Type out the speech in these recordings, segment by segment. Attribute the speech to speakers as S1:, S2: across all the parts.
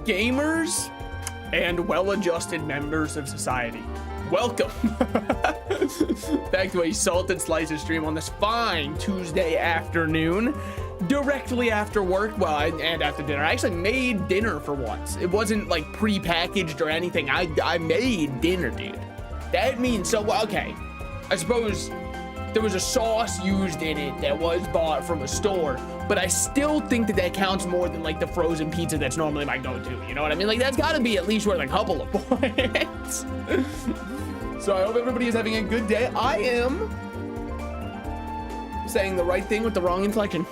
S1: gamers and well-adjusted members of society, welcome back to a Salted Slices stream on this fine Tuesday afternoon, directly after work. Well, and after dinner. I actually made dinner for once. It wasn't like pre-packaged or anything. I made dinner, dude. That means, so, okay, I suppose there was a sauce used in it that was bought from a store, but I still think that that counts more than like the frozen pizza that's normally my go-to. You know what I mean? Like, that's got to be at least worth a couple of points. So I hope everybody is having a good day. I am saying the right thing with the wrong inflection.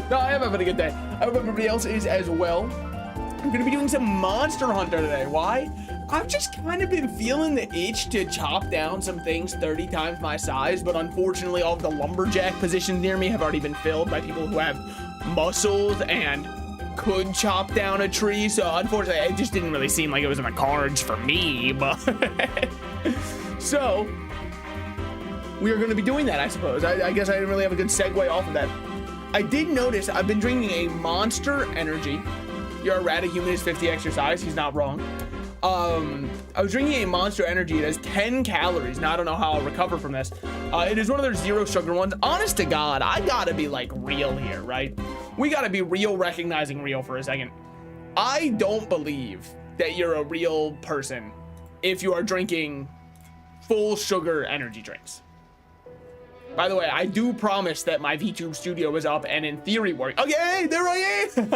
S1: No, I am having a good day. I hope everybody else is as well. I'm going to be doing some Monster Hunter today. Why? I've just kind of been feeling the itch to chop down some things 30 times my size, but unfortunately all of the lumberjack positions near me have already been filled by people who have muscles and could chop down a tree. So unfortunately, it just didn't really seem like it was in the cards for me, but so we are going to be doing that, I suppose. I guess I didn't really have a good segue off of that. I did notice I've been drinking a Monster Energy. Your erratic human is 50 exercise. He's not wrong. I was drinking a Monster Energy. It has 10 calories. Now, I don't know how I'll recover from this. It is one of their zero sugar ones. Honest to God, I gotta be like real here, right? We gotta be real, recognizing real for a second. I don't believe that you're a real person if you are drinking full sugar energy drinks. By the way, I do promise that my VTube studio is up and in theory work. Okay, there I am.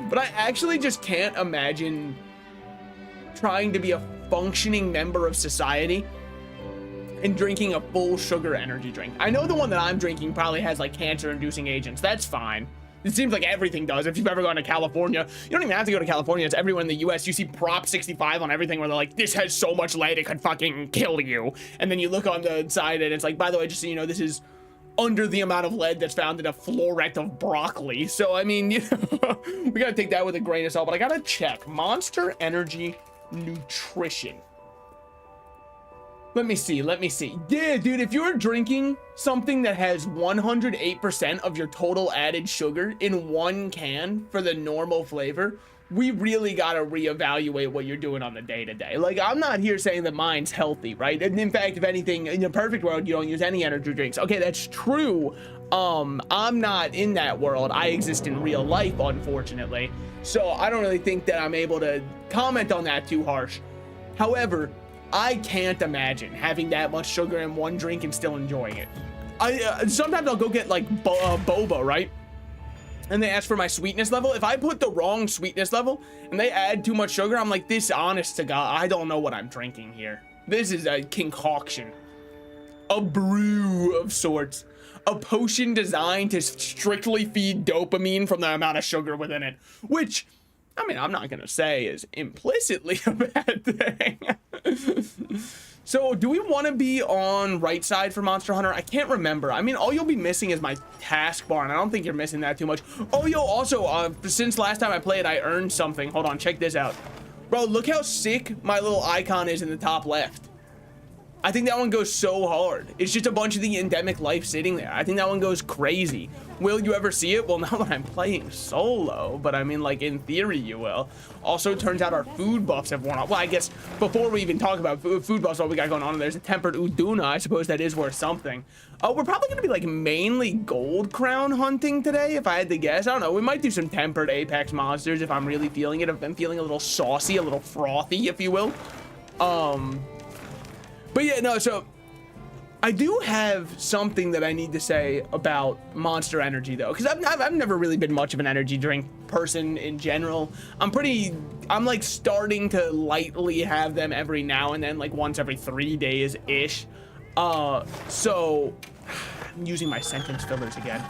S1: But I actually just can't imagine trying to be a functioning member of society and drinking a full sugar energy drink. I know the one that I'm drinking probably has like cancer-inducing agents. That's fine. It seems like everything does. If you've ever gone to California, you don't even have to go to California. It's everywhere in the US. You see Prop 65 on everything where they're like, this has so much lead it could fucking kill you. And then you look on the side and it's like, by the way, just so you know, this is under the amount of lead that's found in a floret of broccoli. So, I mean, you know, we gotta take that with a grain of salt, but I gotta check. Monster Energy Nutrition. Let me see. Yeah, dude, if you're drinking something that has 108% of your total added sugar in one can for the normal flavor, we really got to reevaluate what you're doing on the day-to-day. Like, I'm not here saying that mine's healthy, right? And in fact, if anything, in a perfect world, you don't use any energy drinks. Okay, that's true. I'm not in that world. I exist in real life, unfortunately. So I don't really think that I'm able to comment on that too harsh. However, I can't imagine having that much sugar in one drink and still enjoying it. Sometimes I'll go get like boba, right? And they ask for my sweetness level. If I put the wrong sweetness level and they add too much sugar, I'm like, this, honest to God, I don't know what I'm drinking here. This is a concoction, a brew of sorts, a potion designed to strictly feed dopamine from the amount of sugar within it, which, I mean, I'm not gonna say is implicitly a bad thing. So do we want to be on right side for Monster Hunter? I can't remember. I mean, all you'll be missing is my taskbar, and I don't think you're missing that too much. Oh, yo, also, since last time I played, I earned something. Hold on, check this out. Bro, look how sick my little icon is in the top left. I think that one goes so hard. It's just a bunch of the endemic life sitting there. I think that one goes crazy. Will you ever see it? Well, now that I'm playing solo, but I mean, like, in theory you will. Also, turns out our food buffs have worn off. Well, I guess before we even talk about food buffs, what we got going on, there's a tempered Uduna. I suppose that is worth something. We're probably going to be, like, mainly gold crown hunting today, if I had to guess. I don't know. We might do some tempered Apex monsters if I'm really feeling it. If I'm feeling a little saucy, a little frothy, if you will. But yeah, no, so I do have something that I need to say about Monster Energy, though, because I've never really been much of an energy drink person in general. I'm like starting to lightly have them every now and then, like once every 3 days-ish. So I'm using my sentence fillers again.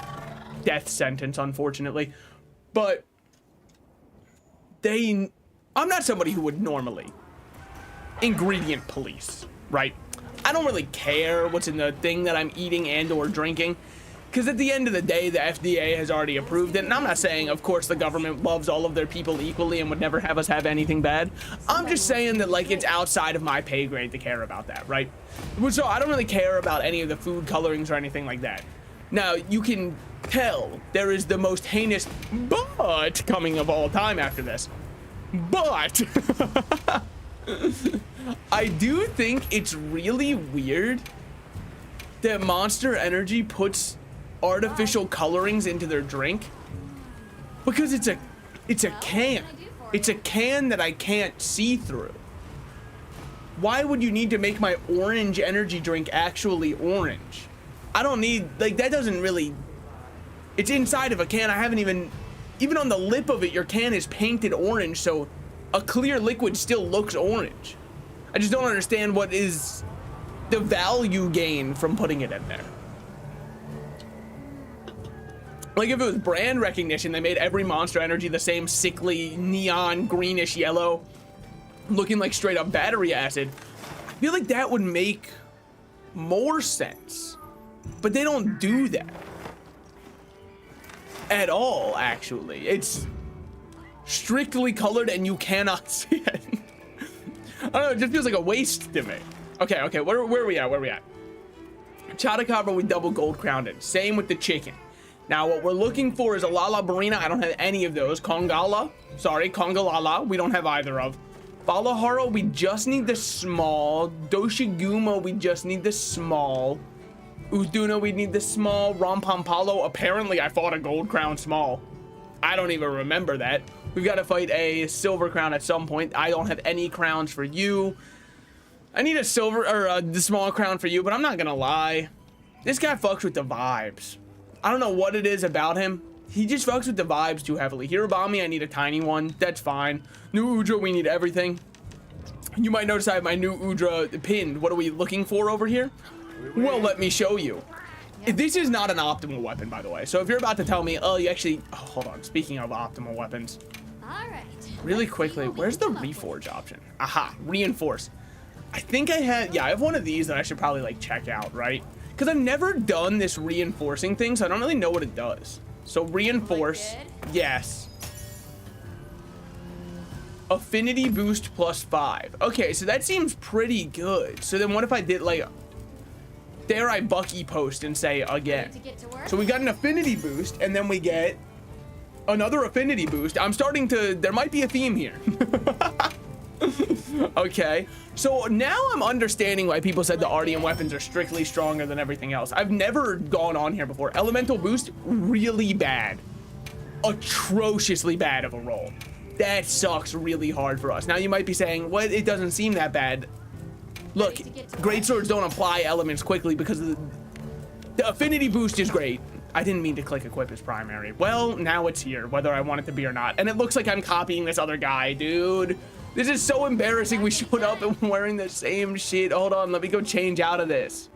S1: Death sentence, unfortunately. But I'm not somebody who would normally ingredient police. Right? I don't really care what's in the thing that I'm eating and or drinking, because at the end of the day, the FDA has already approved it. And I'm not saying, of course, the government loves all of their people equally and would never have us have anything bad. I'm just saying that, like, it's outside of my pay grade to care about that, right? So I don't really care about any of the food colorings or anything like that. Now, you can tell there is the most heinous but coming of all time after this. But I do think it's really weird that Monster Energy puts artificial colorings into their drink, because it's a can. It's a can that I can't see through. Why would you need to make my orange energy drink actually orange? I don't need, like, that doesn't really, it's inside of a can. I haven't even on the lip of it, your can is painted orange, so a clear liquid still looks orange. I just don't understand what is the value gain from putting it in there. Like, if it was brand recognition, they made every Monster Energy the same sickly neon greenish yellow, looking like straight up battery acid, I feel like that would make more sense. But they don't do that at all, actually. It's strictly colored and you cannot see it. I don't know, it just feels like a waste to me. Okay, where are we at? Chadacabra, we double gold crowned it. Same with the chicken. Now, what we're looking for is a Lala Barina. I don't have any of those. Kongalala, we don't have either of. Balaharo, we just need the small. Doshiguma, we just need the small. Uduna, we need the small. Rampampalo, apparently I fought a gold crown small. I don't even remember that. We've got to fight a silver crown at some point. I don't have any crowns for you. I need a silver, or the small crown for you, but I'm not gonna lie. This guy fucks with the vibes. I don't know what it is about him. He just fucks with the vibes too heavily. Hirobami, I need a tiny one. That's fine. New Udra, we need everything. You might notice I have my new Udra pinned. What are we looking for over here? Well, let me show you. This is not an optimal weapon, by the way. So if you're about to tell me, oh, you actually... Oh, hold on. Speaking of optimal weapons. All right. Really quickly, where's the reforge option? Aha, reinforce. I think I have... Yeah, I have one of these that I should probably, like, check out, right? Because I've never done this reinforcing thing, so I don't really know what it does. So reinforce, yes. Affinity boost +5. Okay, so that seems pretty good. So then what if I did, like, dare I Bucky post and say again? So we got an affinity boost, and then we get another affinity boost. I'm starting to, there might be a theme here. Okay, so now I'm understanding why people said the Ardian weapons are strictly stronger than everything else. I've never gone on here before. Elemental boost, really bad. Atrociously bad of a roll. That sucks really hard for us. Now you might be saying, well, it doesn't seem that bad. Look, great swords don't apply elements quickly because of the affinity boost is great. I didn't mean to click equip as primary. Well, now it's here, whether I want it to be or not. And it looks like I'm copying this other guy, dude. This is so embarrassing. We showed up and wearing the same shit. Hold on, let me go change out of this.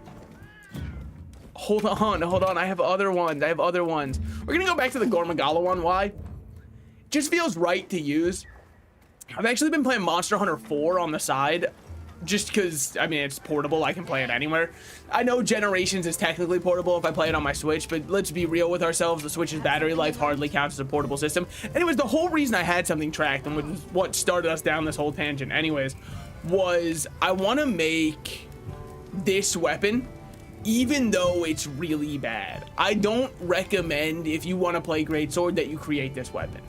S1: Hold on. I have other ones. We're gonna go back to the Gormagala one. Why? It just feels right to use. I've actually been playing Monster Hunter 4 on the side. Just because, I mean, it's portable. I can play it anywhere. I know Generations is technically portable if I play it on my Switch, but let's be real with ourselves. The Switch's battery life hardly counts as a portable system. Anyways, the whole reason I had something tracked and what started us down this whole tangent anyways, was I want to make this weapon, even though it's really bad. I don't recommend, if you want to play Greatsword, that you create this weapon.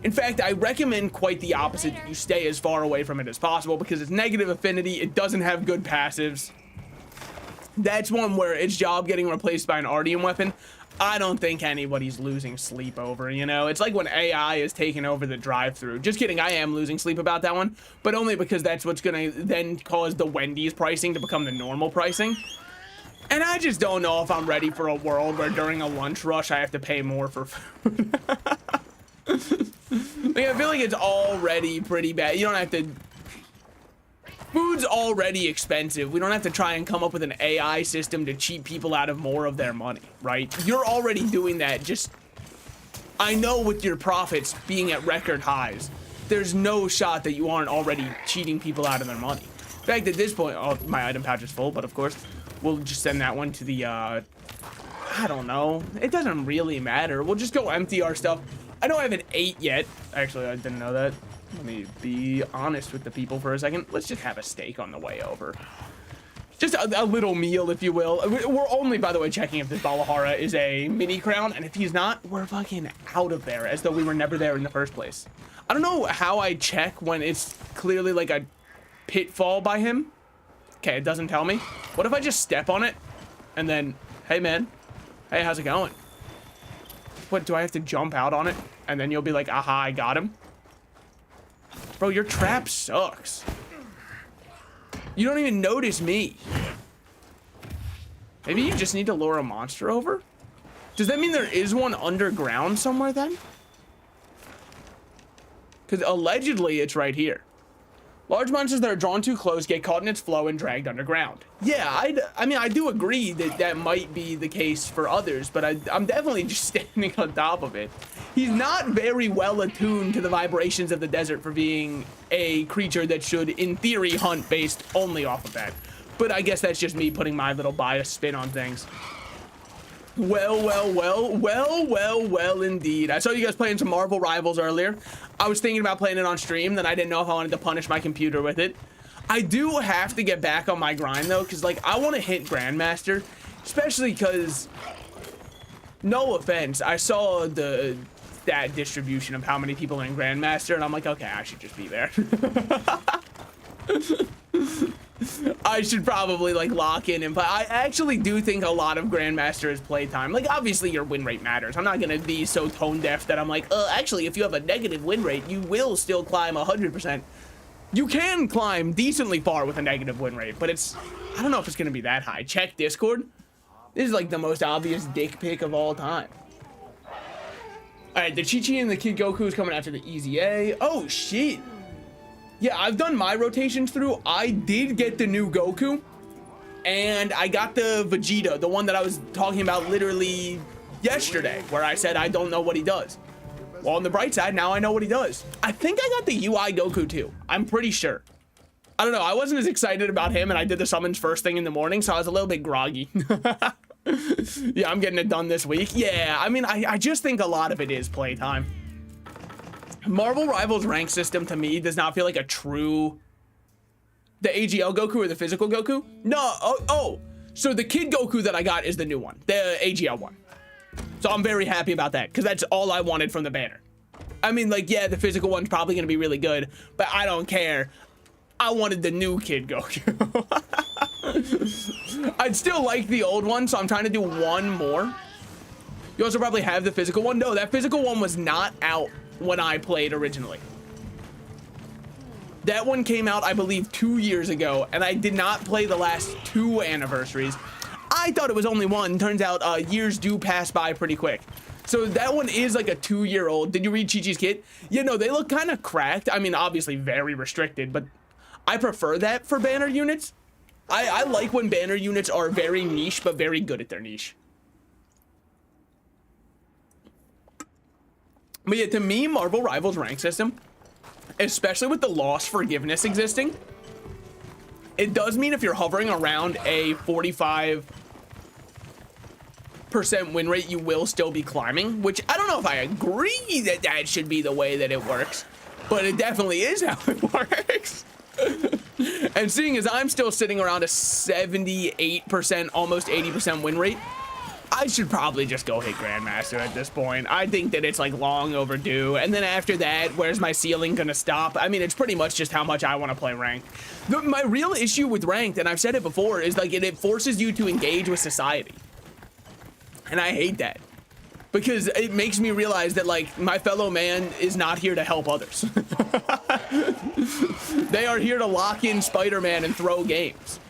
S1: In fact, I recommend quite the opposite. You stay as far away from it as possible because it's negative affinity. It doesn't have good passives. That's one where its job getting replaced by an Ardian weapon, I don't think anybody's losing sleep over, you know? It's like when AI is taking over the drive-thru. Just kidding, I am losing sleep about that one, but only because that's what's gonna then cause the Wendy's pricing to become the normal pricing. And I just don't know if I'm ready for a world where during a lunch rush I have to pay more for food. Like, I feel like it's already pretty bad. You don't have to... Food's already expensive. We don't have to try and come up with an AI system to cheat people out of more of their money, right? You're already doing that. Just... I know with your profits being at record highs, there's no shot that you aren't already cheating people out of their money. In fact, at this point... Oh, my item pouch is full, but of course, we'll just send that one to the, I don't know. It doesn't really matter. We'll just go empty our stuff. I know I haven't ate yet. Actually, I didn't know that. Let me be honest with the people for a second. Let's just have a steak on the way over. Just a little meal, if you will. We're only, by the way, checking if this Balahara is a mini crown, and if he's not, we're fucking out of there, as though we were never there in the first place. I don't know how I check when it's clearly like a pitfall by him. Okay, it doesn't tell me. What if I just step on it, and then, hey man, hey, how's it going? What, do I have to jump out on it, and then you'll be like, aha, I got him? Bro, your trap sucks. You don't even notice me. Maybe you just need to lure a monster over? Does that mean there is one underground somewhere then? Because allegedly it's right here. Large monsters that are drawn too close get caught in its flow and dragged underground. Yeah, I mean, I do agree that that might be the case for others, but I'm definitely just standing on top of it. He's not very well attuned to the vibrations of the desert for being a creature that should, in theory, hunt based only off of that. But I guess that's just me putting my little bias spin on things. Well, indeed. I saw you guys playing some Marvel Rivals earlier. I was thinking about playing it on stream, then I didn't know if I wanted to punish my computer with it. I do have to get back on my grind, though, because, like, I want to hit Grandmaster, especially because, no offense, I saw the stat distribution of how many people are in Grandmaster, and I'm like, okay, I should just be there. I should probably like lock in and play. I actually do think a lot of Grandmaster is playtime. Like, obviously your win rate matters. I'm not gonna be so tone deaf that I'm like, actually, if you have a negative win rate, you will still climb 100%. You can climb decently far with a negative win rate, but it's, I don't know if it's gonna be that high. Check Discord. This is like the most obvious dick pic of all time. All right, the Chi-Chi and the Kid Goku is coming after the Easy A. Oh shit. Yeah, I've done my rotations through. I did get the new Goku, and I got the Vegeta, the one that I was talking about literally yesterday, where I said I don't know what he does. Well, on the bright side, now I know what he does. I think I got the UI Goku too. I'm pretty sure. I don't know. I wasn't as excited about him, and I did the summons first thing in the morning, so I was a little bit groggy. Yeah, I'm getting it done this week. Yeah, I mean, I just think a lot of it is playtime. Marvel Rivals rank system to me does not feel like a true... The AGL Goku or the physical Goku? No, so the Kid Goku that I got is the new one, the AGL one. So I'm very happy about that, because that's all I wanted from the banner. I mean, like, yeah, the physical one's probably going to be really good, but I don't care. I wanted the new Kid Goku. I'd still like the old one, so I'm trying to do one more. You also probably have the physical one. No, that physical one was not out when I played originally. That one came out, I believe, 2 years ago, and I did not play the last 2 anniversaries. I thought it was only one. Turns out years do pass by pretty quick. So that one is like a 2-year-old. Did you read Chi-Chi's kit? Yeah, no, they look kind of cracked. I mean, obviously very restricted, but I prefer that for banner units. I like when banner units are very niche, but very good at their niche. But yeah, to me, Marvel Rivals rank system, especially with the loss forgiveness existing, it does mean if you're hovering around a 45% win rate, you will still be climbing, which I don't know if I agree that that should be the way that it works, but it definitely is how it works. And seeing as I'm still sitting around a 78%, almost 80% win rate, I should probably just go hit Grandmaster at this point. I think that it's like long overdue. And then after that, where's my ceiling gonna stop? I mean, it's pretty much just how much I want to play ranked. My real issue with ranked, and I've said it before, is like it forces you to engage with society. And I hate that. Because it makes me realize that like my fellow man is not here to help others. They are here to lock in Spider-Man and throw games.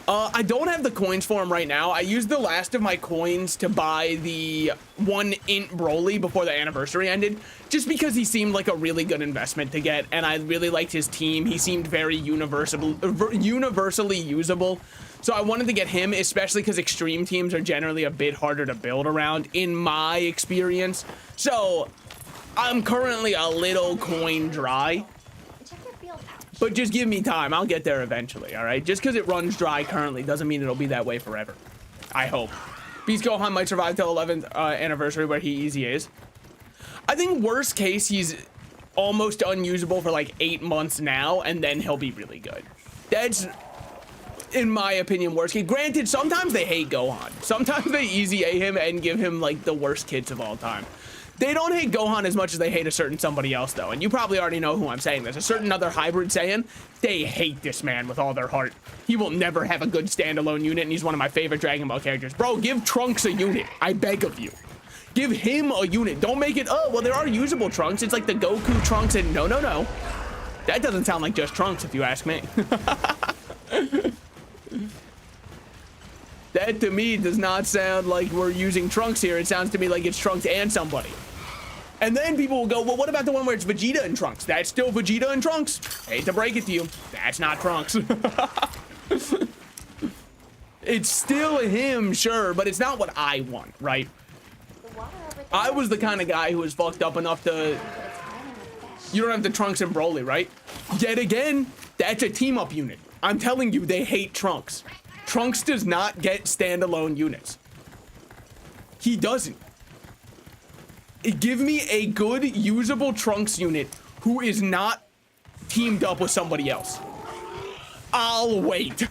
S1: I don't have the coins for him right now. I used the last of my coins to buy the 1 int Broly before the anniversary ended, just because he seemed like a really good investment to get, and I really liked his team. He seemed very universally usable. So I wanted to get him, especially because extreme teams are generally a bit harder to build around, in my experience. So I'm currently a little coin dry. But just give me time. I'll get there eventually, all right? Just because it runs dry currently doesn't mean it'll be that way forever. I hope. Beast Gohan might survive till 11th anniversary where he easy is. I think worst case, he's almost unusable for like 8 months now, and then he'll be really good. That's in my opinion, worst kid. Granted, sometimes they hate Gohan. Sometimes they easy A him and give him like the worst kits of all time. They don't hate Gohan as much as they hate a certain somebody else, though. And you probably already know who I'm saying. There's a certain other hybrid Saiyan. They hate this man with all their heart. He will never have a good standalone unit, and he's one of my favorite Dragon Ball characters. Bro, give Trunks a unit. I beg of you. Give him a unit. Don't make it, oh, well, there are usable Trunks. It's like the Goku Trunks, and no, no, no. That doesn't sound like just Trunks, if you ask me. That, to me, does not sound like we're using Trunks here. It sounds to me like it's Trunks and somebody. And then people will go, well, what about the one where it's Vegeta and Trunks? That's still Vegeta and Trunks. Hate to break it to you. That's not Trunks. It's still him, sure, but it's not what I want, right? I was the kind of guy who was fucked up enough to... You don't have the Trunks and Broly, right? Yet again, that's a team-up unit. I'm telling you, they hate Trunks. Trunks does not get standalone units. He doesn't. Give me a good, usable Trunks unit who is not teamed up with somebody else. I'll wait.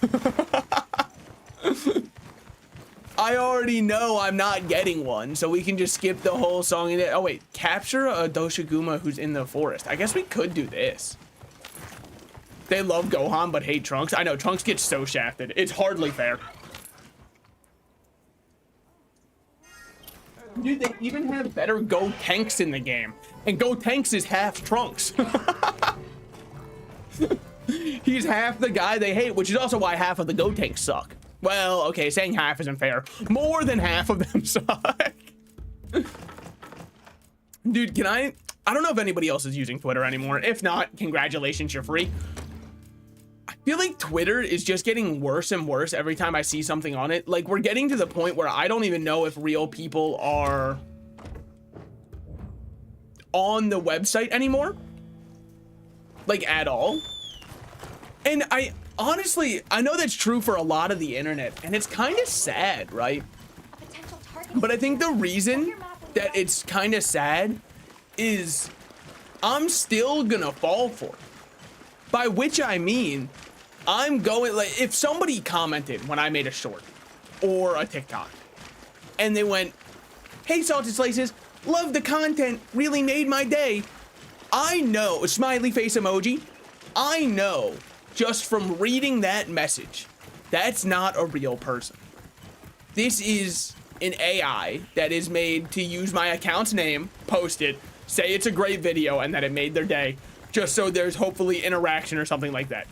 S1: I already know I'm not getting one, so we can just skip the whole song. Oh, wait. Capture a Doshiguma who's in the forest. I guess we could do this. They love Gohan, but hate Trunks. I know, Trunks gets so shafted. It's hardly fair. Dude, they even have better Gotenks in the game. And Gotenks is half Trunks. He's half the guy they hate, which is also why half of the Gotenks suck. Well, okay, saying half isn't fair. More than half of them suck. Dude, can I don't know if anybody else is using Twitter anymore. If not, congratulations, you're free. I feel like Twitter is just getting worse and worse every time I see something on it. Like, we're getting to the point where I don't even know if real people are on the website anymore. Like, at all. And honestly, I know that's true for a lot of the internet, and it's kind of sad, right? But I think the reason that it's kind of sad is I'm still gonna fall for it. By which I mean, I'm going, like, if somebody commented when I made a short or a TikTok and they went, hey, Salted Slices, love the content, really made my day. I know, smiley face emoji, I know just from reading that message, that's not a real person. This is an AI that is made to use my account's name, post it, say it's a great video and that it made their day, just so there's hopefully interaction or something like that.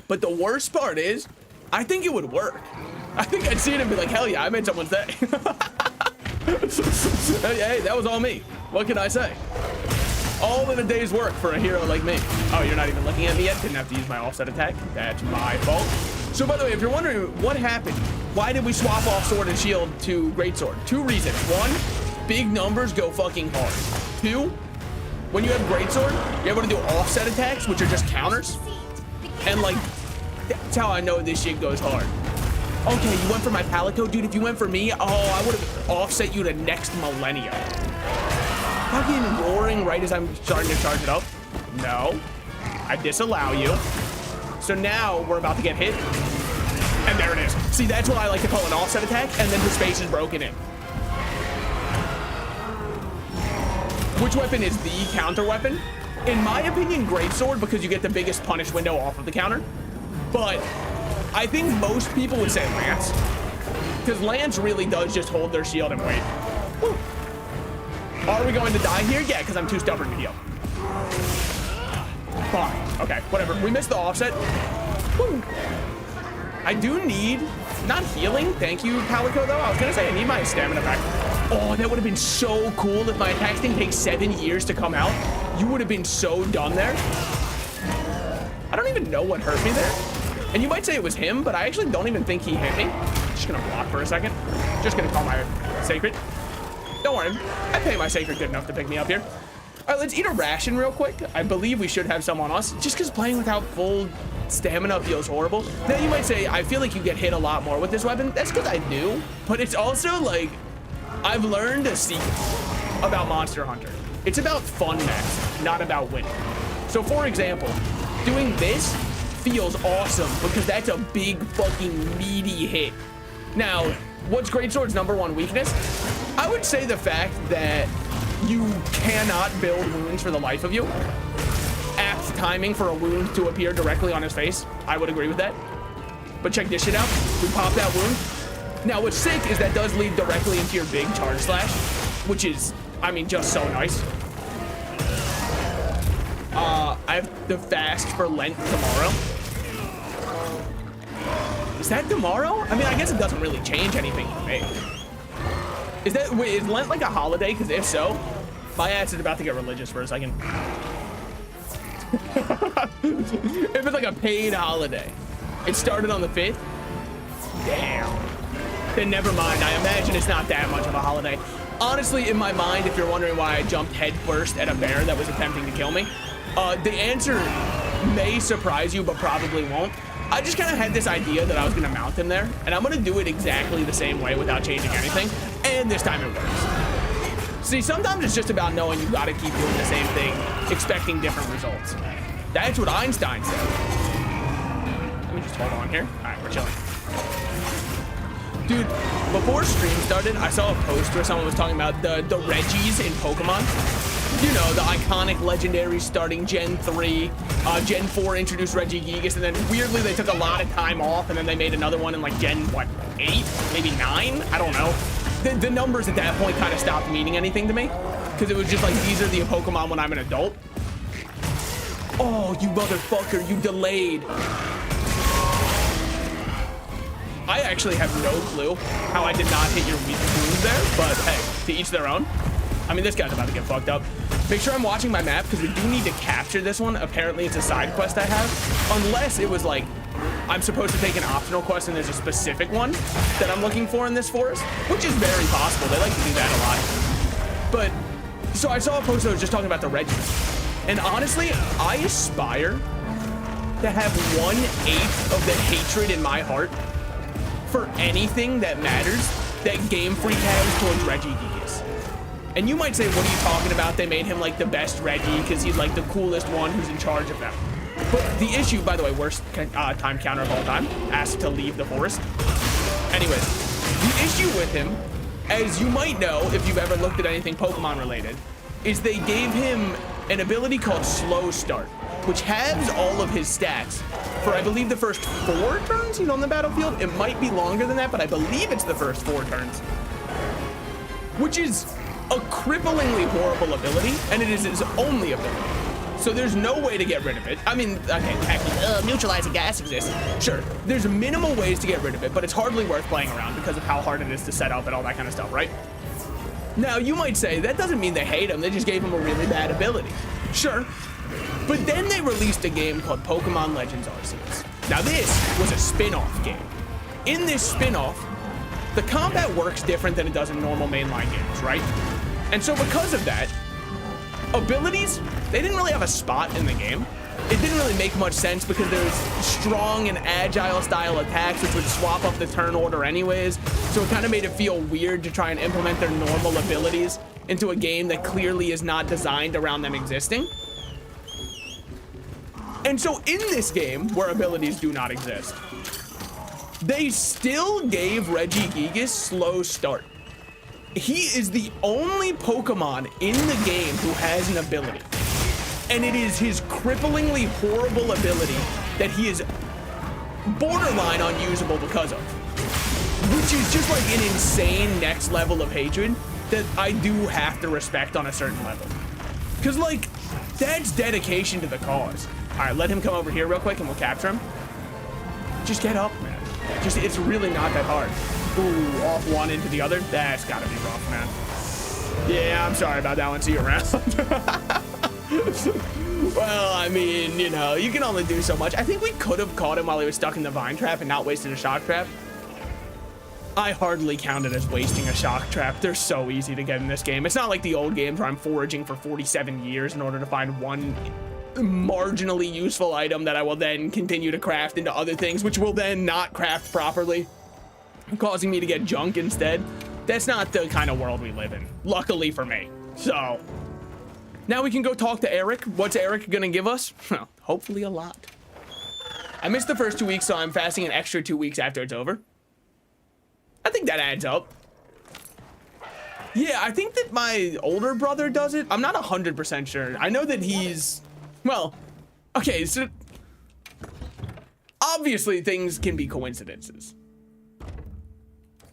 S1: But the worst part is, I think it would work. I think I'd see it and be like, hell yeah, I made someone's day. Hey, that was all me. What can I say? All in a day's work for a hero like me. Oh, you're not even looking at me yet? Didn't have to use my offset attack. That's my fault. So by the way, if you're wondering what happened, why did we swap off Sword and Shield to Greatsword? Two reasons. One, big numbers go fucking hard. Two, when you have Greatsword, you're able to do offset attacks, which are just counters. And like, that's how I know this shit goes hard. Okay, you went for my Palico? Dude, if you went for me, oh, I would have offset you to next millennia. Fucking roaring right as I'm starting to charge it up. No, I disallow you. So now we're about to get hit. And there it is. See, that's what I like to call an offset attack, and then his face is broken in. Which weapon is the counter weapon? In my opinion, Greatsword, because you get the biggest punish window off of the counter. But I think most people would say Lance. Because Lance really does just hold their shield and wait. Woo. Are we going to die here? Yeah, because I'm too stubborn to heal. Fine. Okay, whatever. We missed the offset. Woo. I do need, not healing. Thank you, Palico, though. I was going to say I need my stamina back. Oh, that would have been so cool if my attack thing takes 7 years to come out. You would have been so done there. I don't even know what hurt me there. And you might say it was him, but I actually don't even think he hit me. Just going to block for a second. Just going to call my Sacred. Don't worry, I pay my Sacred good enough to pick me up here. All right, let's eat a ration real quick. I believe we should have some on us, just because playing without full stamina feels horrible. Now you might say, I feel like you get hit a lot more with this weapon. That's because I do, but it's also like, I've learned a secret about Monster Hunter. It's about funness, not about winning. So for example, doing this feels awesome because that's a big fucking meaty hit. Now, what's Greatsword's #1 weakness? I would say the fact that you cannot build wounds for the life of you. Apt timing for a wound to appear directly on his face. I would agree with that. But check this shit out. We pop that wound. Now, what's sick is that does lead directly into your big charge slash, which is, I mean, just so nice. I have the fast for Lent tomorrow. Is that tomorrow? I mean, I guess it doesn't really change anything for me. Wait, is Lent like a holiday? Because if so, my ass is about to get religious for a second. If it's like a paid holiday. It started on the 5th? Damn. Then never mind. I imagine it's not that much of a holiday. Honestly, in my mind, if you're wondering why I jumped headfirst at a bear that was attempting to kill me, the answer may surprise you, but probably won't. I just kind of had this idea that I was going to mount him there, and I'm going to do it exactly the same way without changing anything, and this time it works. See, sometimes it's just about knowing you got to keep doing the same thing, expecting different results. That's what Einstein said. Let me just hold on here. All right, we're chilling. Dude, before stream started, I saw a post where someone was talking about the Reggies in Pokemon. You know, the iconic legendary starting Gen 3. Gen 4 introduced Regigigas, and then weirdly they took a lot of time off, and then they made another one in like Gen, what, 8? Maybe 9? I don't know. The numbers at that point kind of stopped meaning anything to me, because it was just like, these are the Pokemon when I'm an adult. Oh, you motherfucker, you delayed. I actually have no clue how I did not hit your weak wound there, but hey, to each their own. I mean, this guy's about to get fucked up. Make sure I'm watching my map, because we do need to capture this one. Apparently, it's a side quest I have. Unless it was like, I'm supposed to take an optional quest and there's a specific one that I'm looking for in this forest, which is very possible. They like to do that a lot. But, so I saw a post that was just talking about the Reggies. And honestly, I aspire to have 1/8 of the hatred in my heart for anything that matters that Game Freak has towards Regigigas. And you might say, what are you talking about? They made him like the best Reggie because he's like the coolest one who's in charge of them. But the issue, by the way, worst time counter of all time, asked to leave the forest. Anyways, the issue with him, as you might know if you've ever looked at anything Pokemon related, is they gave him an ability called Slow Start, which halves all of his stats for, I believe, the first 4 turns he's on the battlefield. It might be longer than that, but I believe it's the first 4 turns, which is a cripplingly horrible ability, and it is his only ability. So there's no way to get rid of it. I mean, okay, actually, neutralizing gas exists. Sure, there's minimal ways to get rid of it, but it's hardly worth playing around because of how hard it is to set up and all that kind of stuff, right? Now, you might say, that doesn't mean they hate him, they just gave him a really bad ability. Sure, but then they released a game called Pokemon Legends Arceus. Now this was a spin-off game. In this spin-off, the combat works different than it does in normal mainline games, right? And so because of that, abilities, they didn't really have a spot in the game. It didn't really make much sense because there's strong and agile style attacks which would swap up the turn order anyways. So it kind of made it feel weird to try and implement their normal abilities into a game that clearly is not designed around them existing. And so in this game, where abilities do not exist, they still gave Regigigas Slow Start. He is the only Pokemon in the game who has an ability. And it is his cripplingly horrible ability that he is borderline unusable because of. Which is just like an insane next level of hatred that I do have to respect on a certain level. Because, like, that's dedication to the cause. All right, let him come over here real quick and we'll capture him. Just get up, man. Just, it's really not that hard. Ooh, off one into the other. That's gotta be rough, man. Yeah, I'm sorry about that one. See you around. Well, I mean, you know, you can only do so much. I think we could have caught him while he was stuck in the vine trap and not wasted a shock trap. I hardly count it as wasting a shock trap. They're so easy to get in this game. It's not like the old games where I'm foraging for 47 years in order to find one marginally useful item that I will then continue to craft into other things, which will then not craft properly, causing me to get junk instead. That's not the kind of world we live in, luckily for me. So now we can go talk to Eric. What's Eric gonna give us? Well, hopefully a lot. I missed the first 2 weeks, so I'm fasting an extra 2 weeks after it's over. I think that adds up. Yeah, I think that my older brother does it. I'm not 100% sure. I know that he's, well, okay, so obviously things can be coincidences.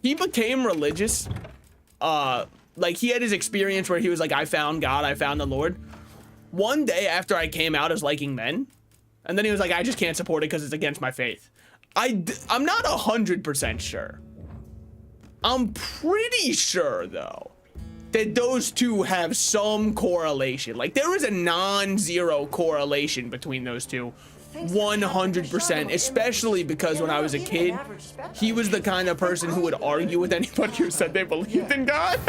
S1: He became religious. Like he had his experience where he was like, I found God, I found the Lord. One day after I came out as liking men, and then he was like, I just can't support it because it's against my faith. I'm not 100% sure. I'm pretty sure though that those two have some correlation. Like there is a non-zero correlation between those two. 100%, especially because when I was a kid, he was the kind of person who would argue with anybody who said they believed in God.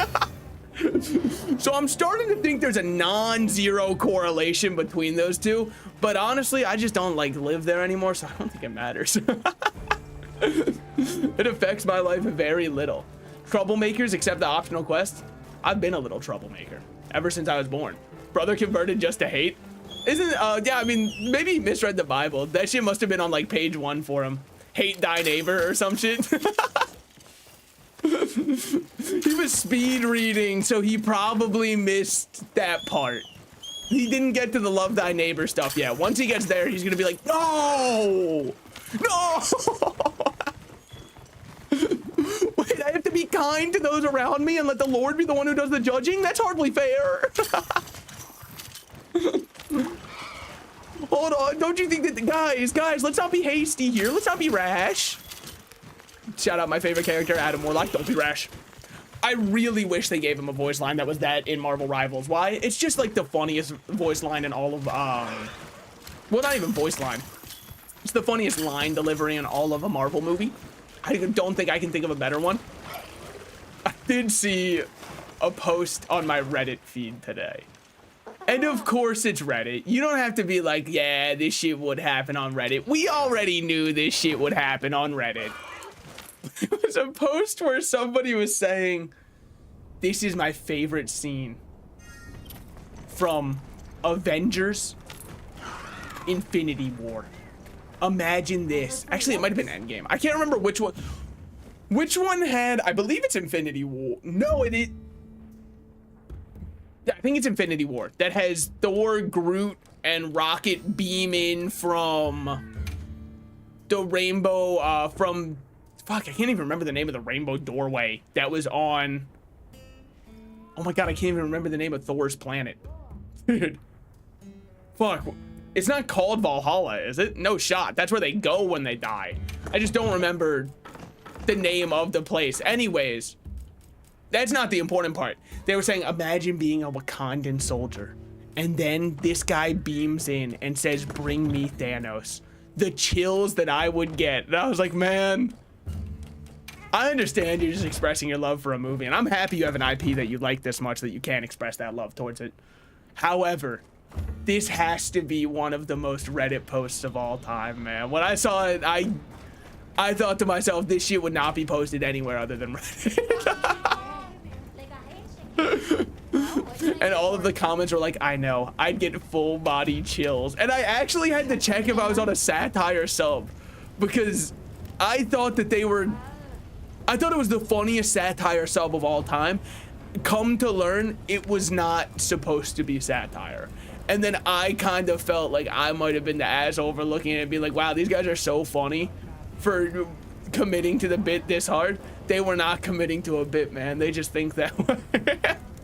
S1: So I'm starting to think there's a non-zero correlation between those two, but honestly, I just don't like live there anymore, so I don't think it matters. It affects my life very little. Troublemakers accept the optional quest. I've been a little troublemaker ever since I was born. Brother converted just to hate. Isn't yeah, I mean, maybe he misread the Bible. That shit must have been on like page 1 for him. Hate thy neighbor or some shit. He was speed reading, so he probably missed that part. He didn't get to the love thy neighbor stuff yet. Once he gets there, he's gonna be like, no, no. Wait, I have to be kind to those around me and let the Lord be the one who does the judging? That's hardly fair. Hold on, don't you think that, guys, let's not be hasty here. Let's not be rash. Shout out my favorite character, Adam Warlock, don't be rash. I really wish they gave him a voice line that was that in Marvel Rivals. Why? It's just like the funniest voice line in all of, well, not even voice line. It's the funniest line delivery in all of a Marvel movie. I don't think I can think of a better one. I did see a post on my Reddit feed today. And of course it's Reddit. You don't have to be like, yeah, this shit would happen on Reddit. We already knew this shit would happen on Reddit. It was a post where somebody was saying, this is my favorite scene from Avengers Infinity War. Imagine this. Actually, it might have been Endgame. I can't remember which one. Which one had, I believe it's Infinity War. No, it is. Yeah, I think it's Infinity War. That has Thor, Groot, and Rocket beam in from the rainbow, from, fuck, I can't even remember the name of the rainbow doorway that was on, oh my god, I can't even remember the name of Thor's planet. Dude. Fuck. It's not called Valhalla, is it? No shot. That's where they go when they die. I just don't remember the name of the place. Anyways, that's not the important part. They were saying, imagine being a Wakandan soldier, and then this guy beams in and says, bring me Thanos. The chills that I would get. And I was like, man, I understand you're just expressing your love for a movie, and I'm happy you have an IP that you like this much that you can express that love towards it. However, this has to be one of the most Reddit posts of all time, man. When I saw it, I thought to myself, this shit would not be posted anywhere other than Reddit. And all of the comments were like, I know, I'd get full body chills. And I actually had to check if I was on a satire sub, because I thought that I thought it was the funniest satire sub of all time. Come to learn, it was not supposed to be satire. And then I kind of felt like I might have been the asshole for looking at it and be like, wow, these guys are so funny for committing to the bit this hard. They were not committing to a bit, man. They just think that way.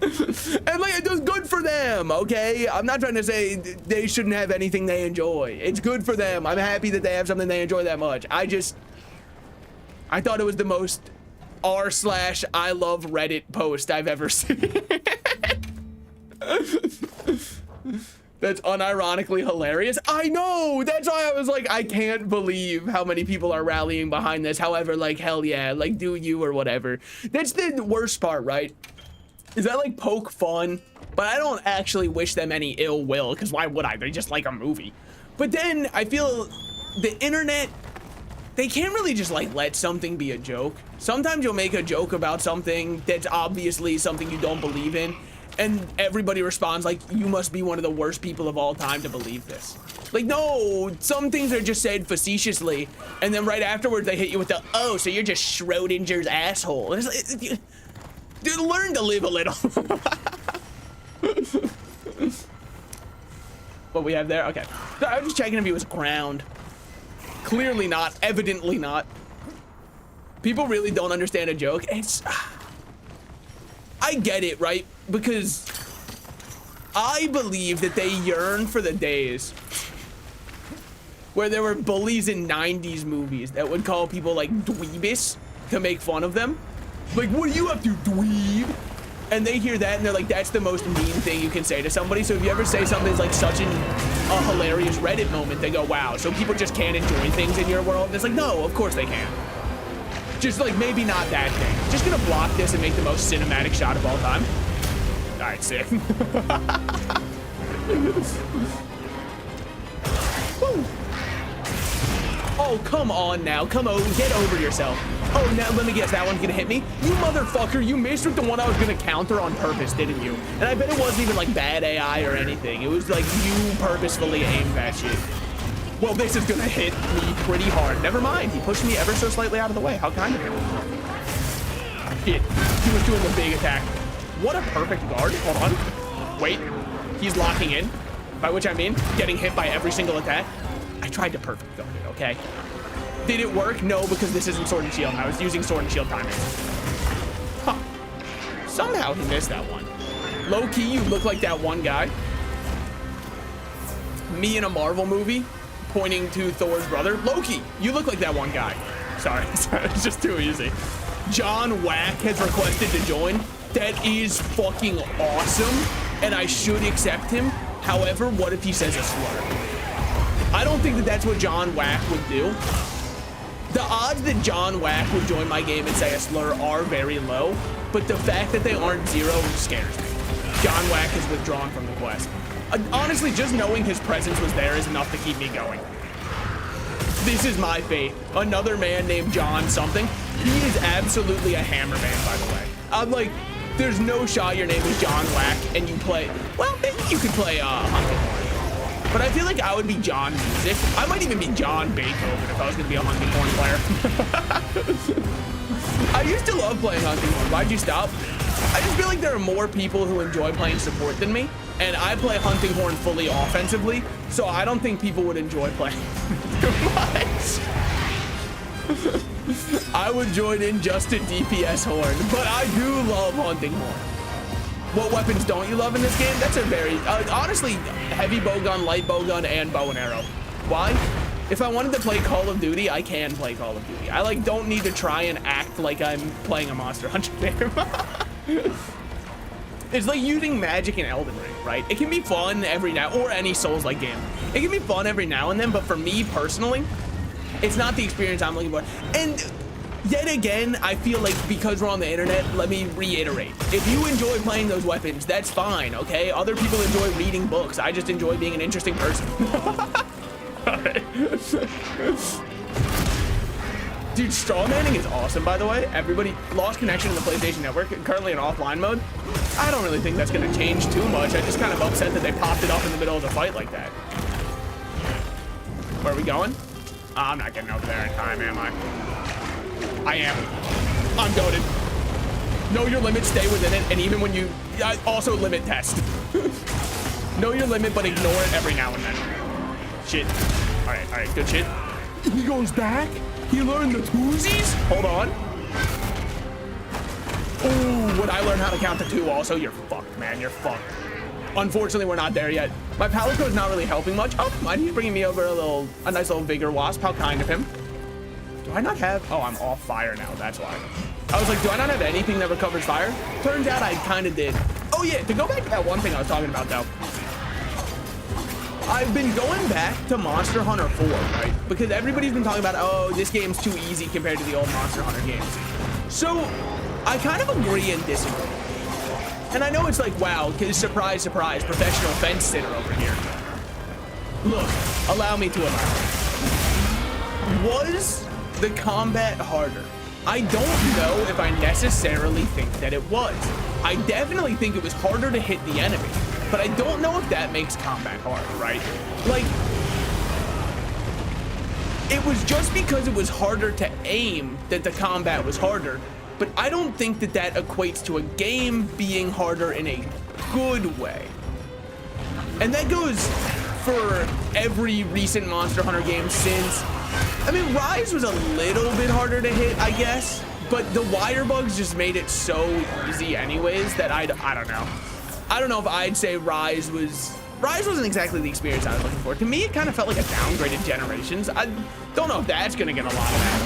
S1: And like, it was good for them, okay? I'm not trying to say they shouldn't have anything they enjoy. It's good for them. I'm happy that they have something they enjoy that much. I thought it was the most r/I love Reddit post I've ever seen. That's unironically hilarious. I know, that's why I was like, I can't believe how many people are rallying behind this. However, like, hell yeah, like, do you or whatever. That's the worst part, right? Is that like poke fun? But I don't actually wish them any ill will, because why would I? They just like a movie. But then I feel the internet, they can't really just like let something be a joke. Sometimes you'll make a joke about something that's obviously something you don't believe in, And everybody responds like, you must be one of the worst people of all time to believe this. Like, no, some things are just said facetiously, and then right afterwards they hit you with the, oh, so you're just Schrodinger's asshole. And it's like, dude, learn to live a little. What we have there? Okay. I was just checking if he was ground. Clearly not. Evidently not. People really don't understand a joke. It's... I get it, right? Because I believe that they yearn for the days where there were bullies in 90s movies that would call people like dweebus to make fun of them. Like, what are you up to, dweeb? And they hear that and they're like, that's the most mean thing you can say to somebody. So if you ever say something that's like such a hilarious Reddit moment, they go, wow, so people just can't enjoy things in your world? And it's like, no, of course they can. Just like, maybe not that thing. Just gonna block this and make the most cinematic shot of all time. All right, sick. Oh, come on now. Come on, get over yourself. Oh, now let me guess, that one's gonna hit me? You motherfucker, you missed with the one I was gonna counter on purpose, didn't you? And I bet it wasn't even like bad AI or anything. It was like you purposefully aimed that shit. Well, this is gonna hit me pretty hard. Never mind, he pushed me ever so slightly out of the way. How kind of him. Shit, he was doing the big attack. What a perfect guard. Hold on. Wait, he's locking in. By which I mean, getting hit by every single attack. I tried to perfect guard it, okay? Did it work? No, because this isn't Sword and Shield. I was using Sword and Shield timing. Huh. Somehow he missed that one. Low-key, you look like that one guy. Me in a Marvel movie, pointing to Thor's brother. Loki, you look like that one guy. Sorry, it's just too easy. John Wack has requested to join. That is fucking awesome, and I should accept him. However, what if he says a slur? I don't think that that's what John Wack would do. The odds that John Wack would join my game and say a slur are very low, but the fact that they aren't zero scares me. John Wack is withdrawn from the quest. Honestly, just knowing his presence was there is enough to keep me going. This is my fate. Another man named John something. He is absolutely a hammer man, by the way. I'm like, there's no shot your name is John Wack and you play, well, maybe you could play Hunting Horn. But I feel like I would be John Music. I might even be John Beethoven if I was gonna be a Hunting Horn player. I used to love playing Hunting Horn. Why'd you stop? I just feel like there are more people who enjoy playing support than me, and I play Hunting Horn fully offensively, so I don't think people would enjoy playing too much. I would join in just a DPS Horn, but I do love Hunting Horn. What weapons don't you love in this game? That's a very, honestly, heavy bowgun, light bowgun, and bow and arrow. Why? If I wanted to play Call of Duty, I can play Call of Duty. I like don't need to try and act like I'm playing a Monster Hunter game. It's like using magic in Elden Ring, right? It can be fun every now, or any Souls-like game. It can be fun every now and then, but for me personally, it's not the experience I'm looking for. And yet again, I feel like because we're on the internet, let me reiterate. If you enjoy playing those weapons, that's fine, okay? Other people enjoy reading books. I just enjoy being an interesting person. Dude, strawmanning is awesome, by the way. Everybody lost connection to the PlayStation Network, currently in offline mode. I don't really think that's gonna change too much. I'm just kind of upset that they popped it up in the middle of the fight like that. Where are we going? I'm not getting over there in time, am I? I am. I'm goated. Know your limit, stay within it, and even when you also limit test. Know your limit, but ignore it every now and then. Shit. All right, good shit. He goes back. He learned the twosies. Hold on. Oh, when I learn how to count to 2 also, you're fucked, man. You're fucked. Unfortunately, we're not there yet. My Palico is not really helping much. Oh, mind he's bringing me over a nice little Vigor Wasp. How kind of him. Do I not have, oh, I'm off fire now, that's why. I was like, do I not have anything that recovers fire? Turns out I kind of did. Oh yeah, to go back to that one thing I was talking about though. I've been going back to Monster Hunter 4, right? Because everybody's been talking about, oh, this game's too easy compared to the old Monster Hunter games. So I kind of agree and disagree. And I know it's like, wow, surprise, surprise, professional fence sitter over here. Look, allow me to elaborate. Was the combat harder? I don't know if I necessarily think that it was. I definitely think it was harder to hit the enemy, but I don't know if that makes combat hard, right? Like, it was just because it was harder to aim that the combat was harder, but I don't think that that equates to a game being harder in a good way. And that goes for every recent Monster Hunter game since. I mean, Rise was a little bit harder to hit, I guess, but the wire bugs just made it so easy anyways that I don't know. I don't know if I'd say Rise wasn't exactly the experience I was looking for. To me, it kind of felt like a downgraded Generations. I don't know if that's gonna get a lot of that.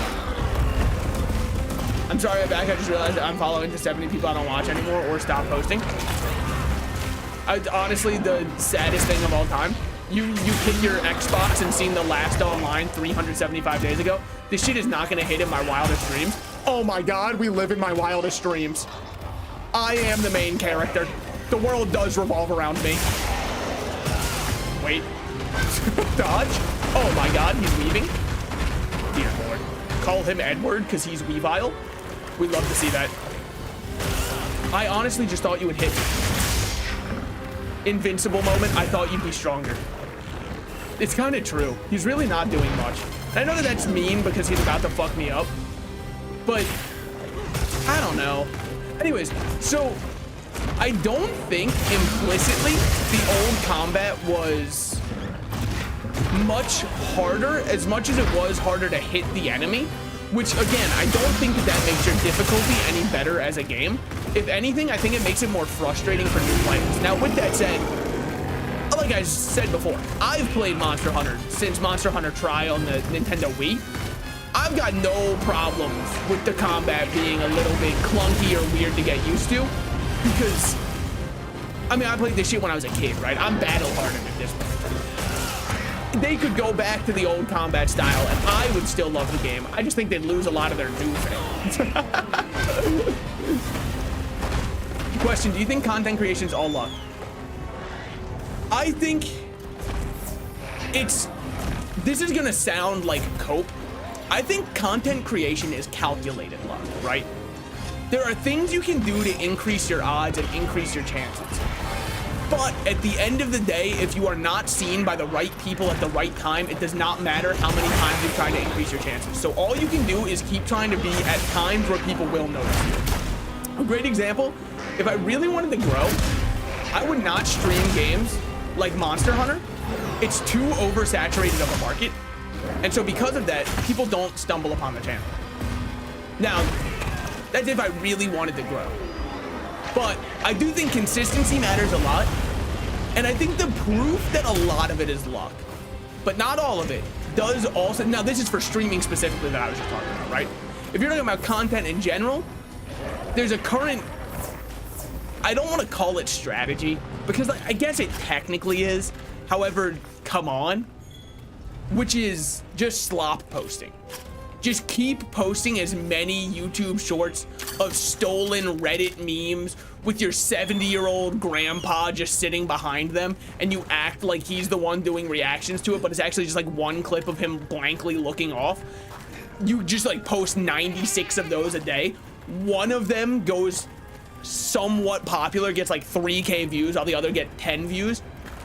S1: I'm sorry, I'm back. I just realized that I'm following the 70 people I don't watch anymore or stop posting. Honestly, the saddest thing of all time. You hit your Xbox and seen the last online 375 days ago. This shit is not gonna hit in my wildest dreams. Oh my God, we live in my wildest dreams. I am the main character. The world does revolve around me. Wait. Dodge? Oh my God, he's weaving. Dear Lord. Call him Edward because he's Weavile. We'd love to see that. I honestly just thought you would hit me. Invincible moment, I thought you'd be stronger. It's kind of true. He's really not doing much. And I know that that's mean because he's about to fuck me up, but I don't know. Anyways, so I don't think implicitly the old combat was much harder as much as it was harder to hit the enemy, which again, I don't think that that makes your difficulty any better as a game. If anything, I think it makes it more frustrating for new players. Now, with that said, like I said before, I've played Monster Hunter since Monster Hunter Tri on the Nintendo Wii. I've got no problems with the combat being a little bit clunky or weird to get used to, because, I mean, I played this shit when I was a kid, right? I'm battle-hardened at this point. They could go back to the old combat style, and I would still love the game. I just think they'd lose a lot of their new fans. Question, do you think content creation is all luck? I think this is gonna sound like cope. I think content creation is calculated luck, right? There are things you can do to increase your odds and increase your chances. But at the end of the day, if you are not seen by the right people at the right time, it does not matter how many times you try to increase your chances. So all you can do is keep trying to be at times where people will notice you. A great example, if I really wanted to grow, I would not stream games like Monster Hunter. It's too oversaturated of a market. And so because of that, people don't stumble upon the channel. Now, that's if I really wanted to grow. But I do think consistency matters a lot. And I think the proof that a lot of it is luck, but not all of it, does also, now this is for streaming specifically that I was just talking about, right? If you're talking about content in general, there's a current, I don't want to call it strategy, because I guess it technically is. However, come on, which is just slop posting. Just keep posting as many YouTube shorts of stolen Reddit memes with your 70-year-old grandpa just sitting behind them, and you act like he's the one doing reactions to it, but it's actually just like one clip of him blankly looking off. You just like post 96 of those a day. One of them goes somewhat popular, gets like 3K views, while the other get 10 views,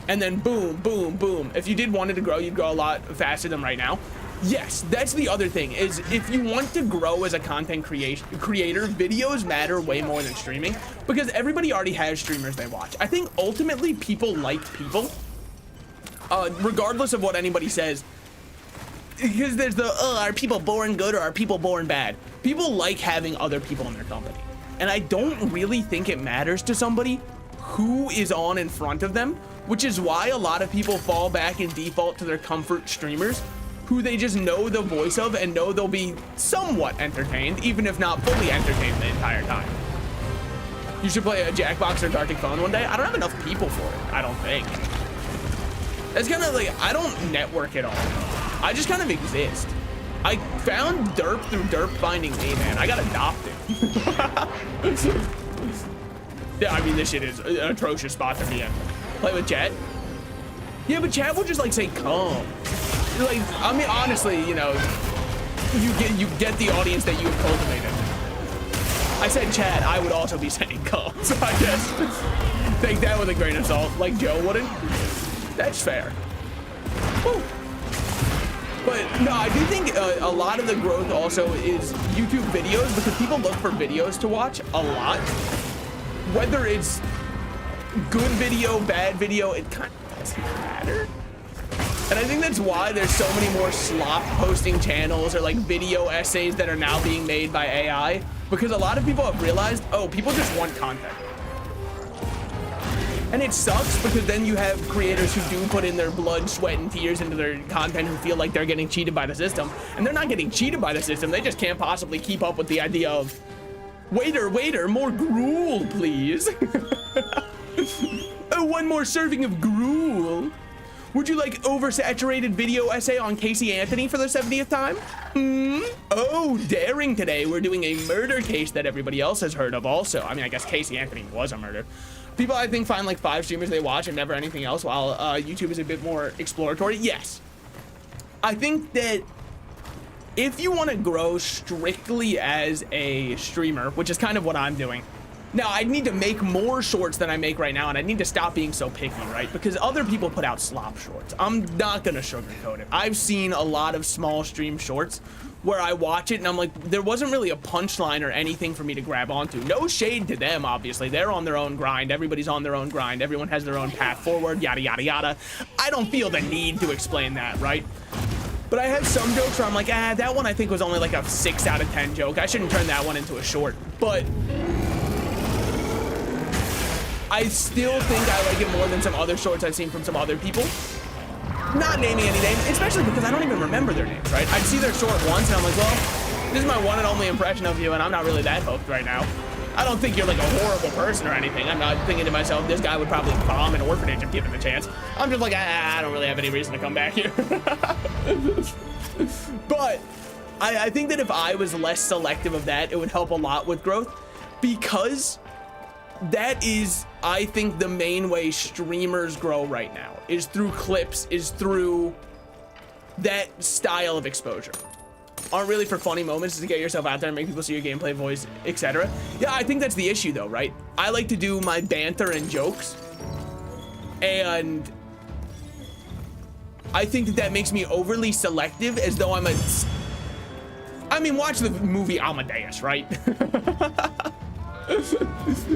S1: and then boom, boom, boom. If you did want it to grow, you'd grow a lot faster than right now. Yes, that's the other thing, is if you want to grow as a content creator, videos matter way more than streaming, because everybody already has streamers they watch. I think ultimately people like people, regardless of what anybody says, because there's the, are people born good or are people born bad? People like having other people in their company. And I don't really think it matters to somebody who is on in front of them, which is why a lot of people fall back and default to their comfort streamers, who they just know the voice of and know they'll be somewhat entertained, even if not fully entertained the entire time. You should play a Jackbox or Dartic Phone one day. I don't have enough people for it, I don't think. That's kind of like, I don't network at all. I just kind of exist. I found Derp through Derp finding me, man. I got adopted. Yeah, I mean, this shit is an atrocious spot to be in. Play with chat? Yeah, but chat will just like say, come. Like, I mean, honestly, you know, you get the audience that you have cultivated. I said chat, I would also be saying come, so I guess take that with a grain of salt, like Joe wouldn't. That's fair. Woo. But no, I do think a lot of the growth also is YouTube videos, because people look for videos to watch a lot. Whether it's good video, bad video, it kind of doesn't matter. And I think that's why there's so many more slop posting channels or like video essays that are now being made by AI, because a lot of people have realized, oh, people just want content. And it sucks, because then you have creators who do put in their blood, sweat, and tears into their content who feel like they're getting cheated by the system. And they're not getting cheated by the system, they just can't possibly keep up with the idea of, waiter, more gruel, please. Oh, one more serving of gruel. Would you like oversaturated video essay on Casey Anthony for the 70th time? Oh, daring today. We're doing a murder case that everybody else has heard of also. I mean, I guess Casey Anthony was a murder. People, I think, find like 5 streamers they watch and never anything else, while YouTube is a bit more exploratory. Yes. I think that if you want to grow strictly as a streamer, which is kind of what I'm doing, now I need to make more shorts than I make right now, and I need to stop being so picky, right? Because other people put out slop shorts. I'm not gonna sugarcoat it. I've seen a lot of small stream shorts where I watch it and I'm like, there wasn't really a punchline or anything for me to grab onto. No shade to them, obviously. They're on their own grind. Everybody's on their own grind. Everyone has their own path forward, yada, yada, yada. I don't feel the need to explain that, right? But I have some jokes where I'm like, that one I think was only like a 6 out of 10 joke. I shouldn't turn that one into a short. But I still think I like it more than some other shorts I've seen from some other people. Not naming any names, especially because I don't even remember their names, right? I'd see their short once and I'm like, well, this is my one and only impression of you, and I'm not really that hooked right now. I don't think you're like a horrible person or anything. I'm not thinking to myself, this guy would probably bomb an orphanage if given the chance. I'm just like, I don't really have any reason to come back here. But I think that if I was less selective of that, it would help a lot with growth, because that is, I think, the main way streamers grow right now, is through clips, is through that style of exposure. Aren't really for funny moments, to get yourself out there and make people see your gameplay, voice, etc. Yeah, I think that's the issue though, right? I like to do my banter and jokes, and I think that that makes me overly selective, as though I mean, watch the movie Amadeus, right?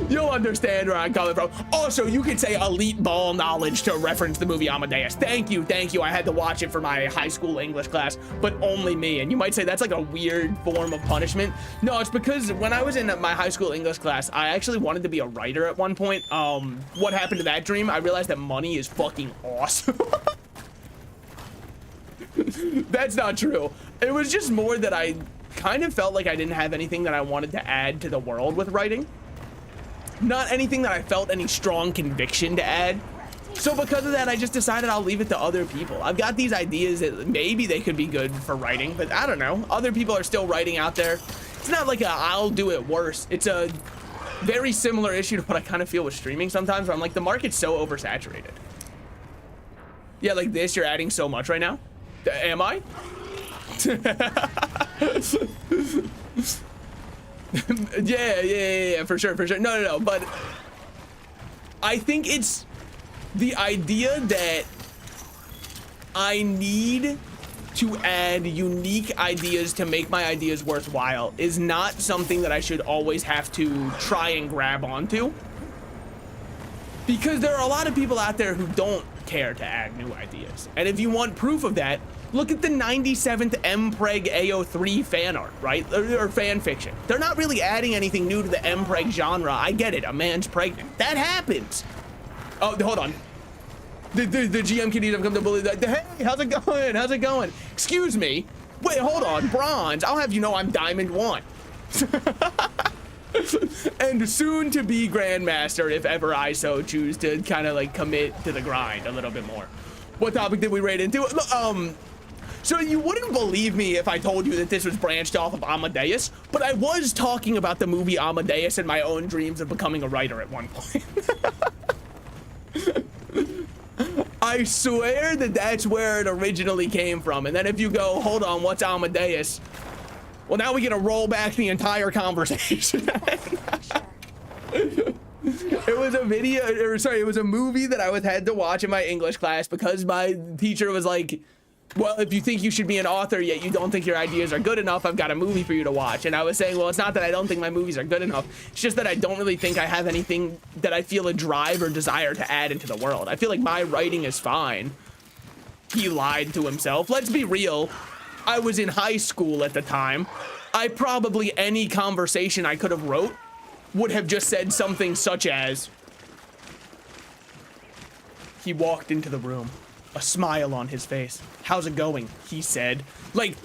S1: You'll understand where I'm coming from. Also, you could say elite ball knowledge to reference the movie Amadeus. Thank you. I had to watch it for my high school English class, but only me. And you might say that's like a weird form of punishment. No, it's because when I was in my high school English class, I actually wanted to be a writer at one point. What happened to that dream? I realized that money is fucking awesome. That's not true. It was just more that I kind of felt like I didn't have anything that I wanted to add to the world with writing. Not anything that I felt any strong conviction to add. So because of that, I just decided I'll leave it to other people. I've got these ideas that maybe they could be good for writing, but I don't know. Other people are still writing out there. It's not like I'll do it worse. It's a very similar issue to what I kind of feel with streaming sometimes, where I'm like, the market's so oversaturated. Yeah, like this, you're adding so much right now. Am I? yeah, for sure. No, but I think it's the idea that I need to add unique ideas to make my ideas worthwhile is not something that I should always have to try and grab onto, because there are a lot of people out there who don't care to add new ideas. And if you want proof of that, look at the 97th Mpreg AO3 fan art, right? Or fan fiction. They're not really adding anything new to the Mpreg genre. I get it, a man's pregnant. That happens. Oh, hold on. The GM kiddies have come to bully that. Hey, how's it going? Excuse me. Wait, hold on. Bronze. I'll have you know I'm Diamond 1. And soon to be Grandmaster, if ever I so choose to kind of like commit to the grind a little bit more. What topic did we raid into? So you wouldn't believe me if I told you that this was branched off of Amadeus, but I was talking about the movie Amadeus and my own dreams of becoming a writer at one point. I swear that that's where it originally came from. And then if you go, hold on, what's Amadeus? Well, now we get to roll back the entire conversation. It was a video, or sorry, it was a movie that I had to watch in my English class because my teacher was like, well, if you think you should be an author yet you don't think your ideas are good enough, I've got a movie for you to watch. And I was saying, well, it's not that I don't think my movies are good enough. It's just that I don't really think I have anything that I feel a drive or desire to add into the world. I feel like my writing is fine. He lied to himself. Let's be real. I was in high school at the time. I probably, any conversation I could have wrote would have just said something such as, he walked into the room, a smile on his face. How's it going? He said. Like,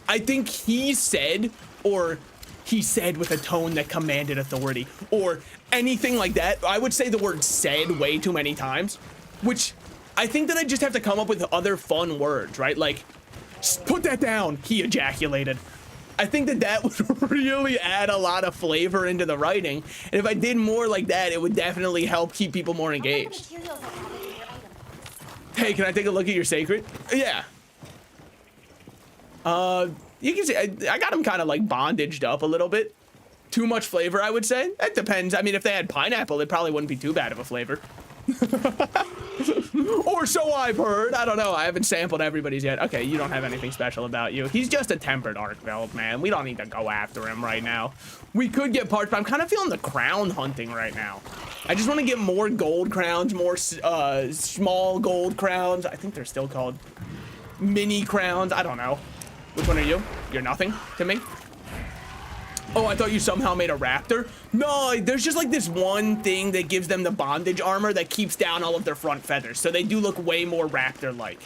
S1: I think he said, or he said with a tone that commanded authority, or anything like that. I would say the word said way too many times, which I think that I just have to come up with other fun words, right? Like, put that down, he ejaculated. I think that that would really add a lot of flavor into the writing. And if I did more like that, it would definitely help keep people more engaged. Hey, can I take a look at your sacred? Yeah. You can see, I got them kind of like bondaged up a little bit. Too much flavor, I would say. That depends. I mean, if they had pineapple, it probably wouldn't be too bad of a flavor. Or so I've heard. I don't know. I haven't sampled everybody's yet. Okay, you don't have anything special about you. He's just a tempered arc belt, man. We don't need to go after him right now. We could get parts, but I'm kind of feeling the crown hunting right now. I just want to get more gold crowns, more small gold crowns. I think they're still called mini crowns. I don't know. Which one are you? You're nothing to me. Oh, I thought you somehow made a raptor. No, there's just like this one thing that gives them the bondage armor that keeps down all of their front feathers. So they do look way more raptor-like.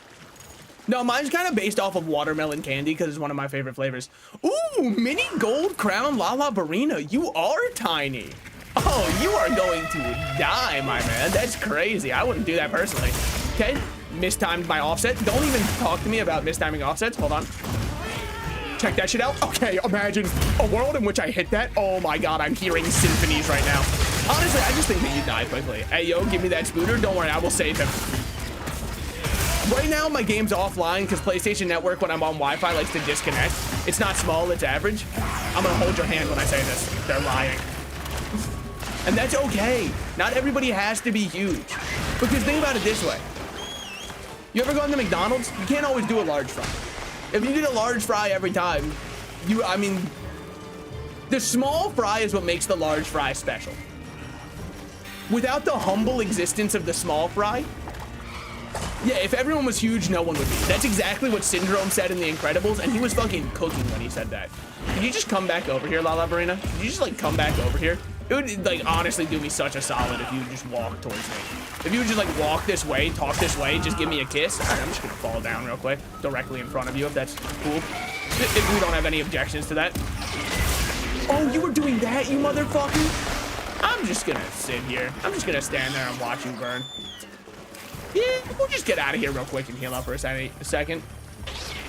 S1: No, mine's kind of based off of watermelon candy because it's one of my favorite flavors. Ooh, mini gold crown Lala Barina. You are tiny. Oh, you are going to die, my man. That's crazy. I wouldn't do that personally. Okay, mistimed my offset. Don't even talk to me about mistiming offsets. Hold on. Check that shit out. Okay, imagine a world in which I hit that. Oh my god, I'm hearing symphonies right now. Honestly, I just think that you die quickly. Hey, yo, give me that scooter. Don't worry, I will save him. Right now, my game's offline because PlayStation Network, when I'm on Wi-Fi, likes to disconnect. It's not small, it's average. I'm gonna hold your hand when I say this. They're lying. And that's okay. Not everybody has to be huge. Because think about it this way. You ever gone to McDonald's? You can't always do a large fry. If you did a large fry every time, I mean, the small fry is what makes the large fry special. Without the humble existence of the small fry, yeah, if everyone was huge, no one would be. That's exactly what Syndrome said in The Incredibles, and he was fucking cooking when he said that. Can you just come back over here, Lala Barina? Can you just, like, come back over here? It would, like, honestly do me such a solid if you would just walk towards me. If you would just, like, walk this way, talk this way, just give me a kiss. All right, I'm just gonna fall down real quick, directly in front of you, if that's cool. If we don't have any objections to that. Oh, you were doing that, you motherfucker? I'm just gonna sit here. I'm just gonna stand there and watch you burn. Yeah, we'll just get out of here real quick and heal up for a second.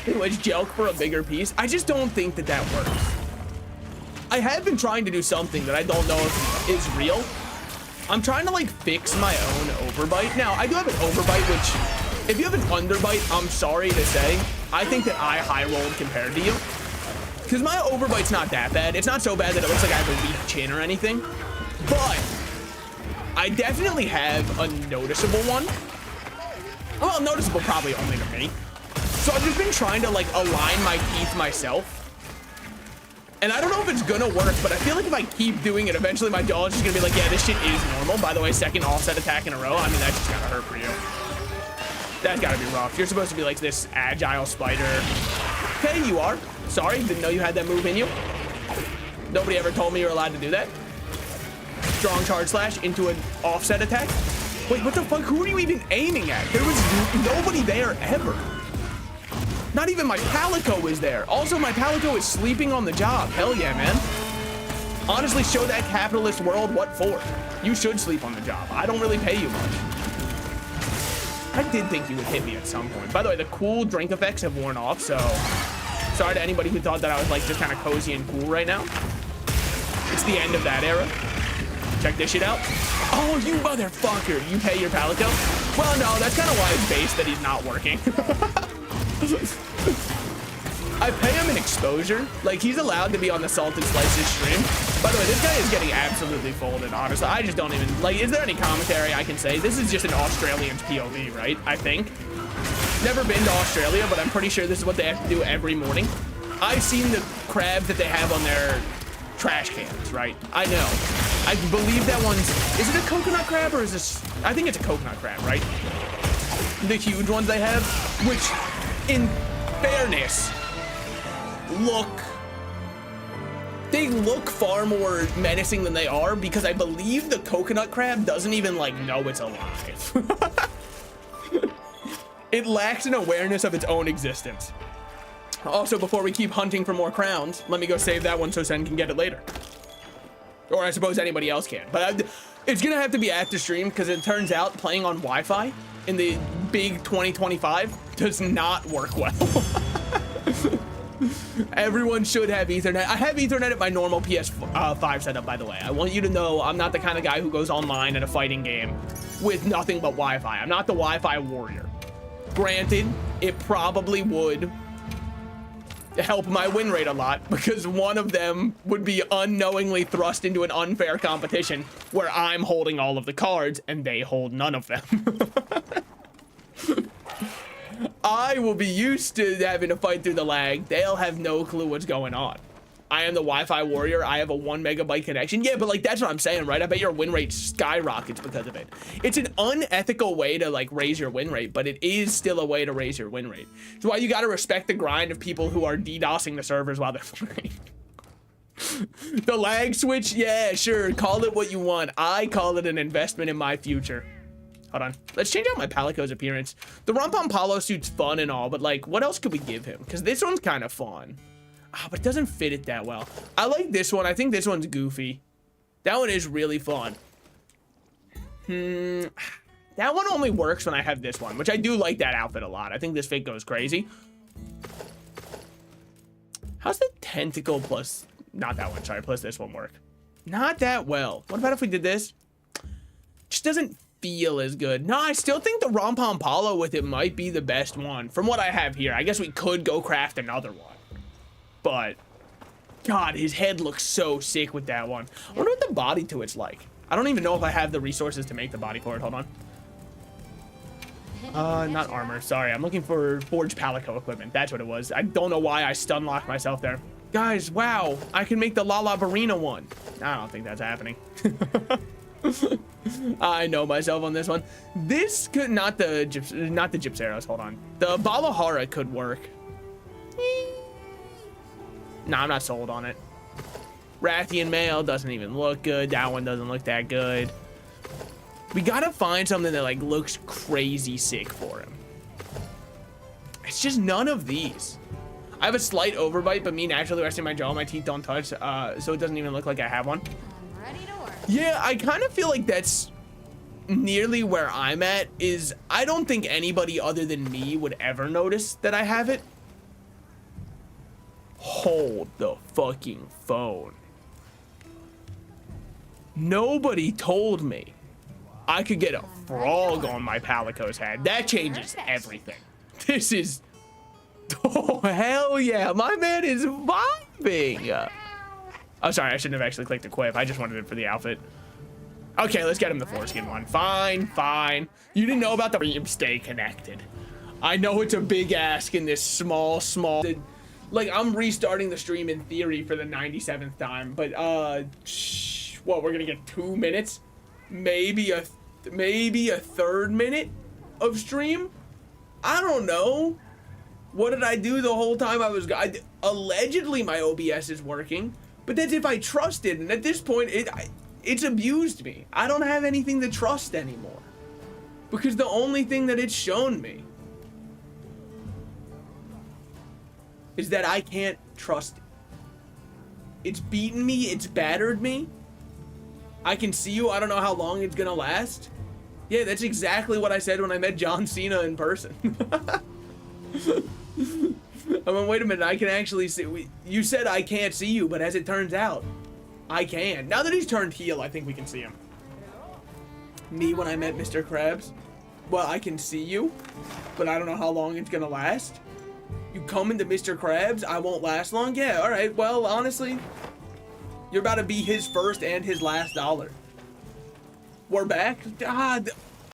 S1: Anyways, Jelk for a bigger piece. I just don't think that that works. I have been trying to do something that I don't know if is real. I'm trying to like fix my own overbite. Now, I do have an overbite, which if you have an underbite, I'm sorry to say, I think that I high rolled compared to you. Because my overbite's not that bad. It's not so bad that it looks like I have a weak chin or anything. But I definitely have a noticeable one. Well, noticeable probably only to me. So I've just been trying to like align my teeth myself. And I don't know if it's gonna work, but I feel like if I keep doing it, eventually my jaw is just gonna be like, yeah, this shit is normal. By the way, second offset attack in a row. I mean, that's just gotta hurt for you. That's gotta be rough. You're supposed to be like this agile spider. Okay, you are. Sorry, didn't know you had that move in you. Nobody ever told me you're allowed to do that. Strong charge slash into an offset attack. Wait, what the fuck? Who are you even aiming at? There was nobody there ever. Not even my Palico is there. Also, my Palico is sleeping on the job. Hell yeah, man. Honestly, show that capitalist world what for. You should sleep on the job. I don't really pay you much. I did think you would hit me at some point. By the way, the cool drink effects have worn off, so sorry to anybody who thought that I was like just kind of cozy and cool right now. It's the end of that era. Check this shit out. Oh, you motherfucker. You pay your Palico? Well, no, that's kind of why it's based that he's not working. I pay him an exposure. Like, he's allowed to be on the Salted Slices stream. By the way, this guy is getting absolutely folded, honestly. I just don't even, like, is there any commentary I can say? This is just an Australian's POV, right? I think. Never been to Australia, but I'm pretty sure this is what they have to do every morning. I've seen the crabs that they have on their trash cans, right? I know. I believe that one's, is it a coconut crab or is this, I think it's a coconut crab, right? The huge ones they have, which, in fairness, they look far more menacing than they are, because I believe the coconut crab doesn't even like know it's alive. It lacks an awareness of its own existence. Also, before we keep hunting for more crowns, let me go save that one so Sen can get it later. Or I suppose anybody else can. But it's gonna have to be after stream, because it turns out playing on Wi-Fi in the big 2025 does not work well. Everyone should have Ethernet. I have Ethernet at my normal PS5 setup, by the way. I want you to know I'm not the kind of guy who goes online in a fighting game with nothing but Wi-Fi. I'm not the Wi-Fi warrior. Granted, it probably would help my win rate a lot, because one of them would be unknowingly thrust into an unfair competition where I'm holding all of the cards and they hold none of them. I will be used to having to fight through the lag. They'll have no clue what's going on. I am the Wi-Fi warrior. I have a 1 megabyte connection. Yeah, but like, that's what I'm saying, right? I bet your win rate skyrockets because of it. It's an unethical way to like raise your win rate, but it is still a way to raise your win rate. It's why you got to respect the grind of people who are DDoSing the servers while they're playing. The lag switch, yeah, sure. Call it what you want. I call it an investment in my future. Hold on. Let's change out my Palico's appearance. The Rompon Palo suit's fun and all, but like, what else could we give him? Because this one's kind of fun. Ah, but it doesn't fit it that well. I like this one. I think this one's goofy. That one is really fun. That one only works when I have this one, which I do like that outfit a lot. I think this fit goes crazy. How's the tentacle plus, not that one, sorry, plus this one work? Not that well. What about if we did this? Just doesn't feel as good. No, I still think the Rompon Palo with it might be the best one from what I have here. I guess we could go craft another one. But, God, his head looks so sick with that one. I wonder what the body to it's like. I don't even know if I have the resources to make the body for it. Hold on. Not armor. Sorry, I'm looking for forged Palico equipment. That's what it was. I don't know why I stun locked myself there. Guys, wow, I can make the Lala Barina one. I don't think that's happening. I know myself on this one. This could, not the Gypseros, hold on. The Balahara could work. Nah, I'm not sold on it. Rathian Male doesn't even look good. That one doesn't look that good. We gotta find something that like looks crazy sick for him. It's just none of these. I have a slight overbite, but me naturally resting my jaw, my teeth don't touch, so it doesn't even look like I have one.
S2: I'm ready to work.
S1: Yeah, I kind of feel like that's nearly where I'm at. Is I don't think anybody other than me would ever notice that I have it. Hold the fucking phone. Nobody told me I could get a frog on my Palico's head. That changes everything. This is, oh hell yeah, my man is vibing. Oh, sorry, I shouldn't have actually clicked equip. I just wanted it for the outfit. Okay, let's get him the foreskin one. Fine, fine. You didn't know about the stay connected. I know it's a big ask in this small. Like, I'm restarting the stream in theory for the 97th time, but, what, we're gonna get 2 minutes? Maybe a third minute of stream? I don't know. What did I do the whole time I was, allegedly my OBS is working, but that's if I trust it, and at this point, it's abused me. I don't have anything to trust anymore, because the only thing that it's shown me is that I can't trust it. It's beaten me, it's battered me. I can see you, I don't know how long it's gonna last. Yeah, that's exactly what I said when I met John Cena in person. I mean, wait a minute, I can actually see, you said I can't see you, but as it turns out, I can. Now that he's turned heel, I think we can see him. Me when I met Mr. Krabs? Well, I can see you, but I don't know how long it's gonna last. You come into Mr. Krabs, I won't last long? Yeah, alright, well, honestly, you're about to be his first and his last dollar. We're back?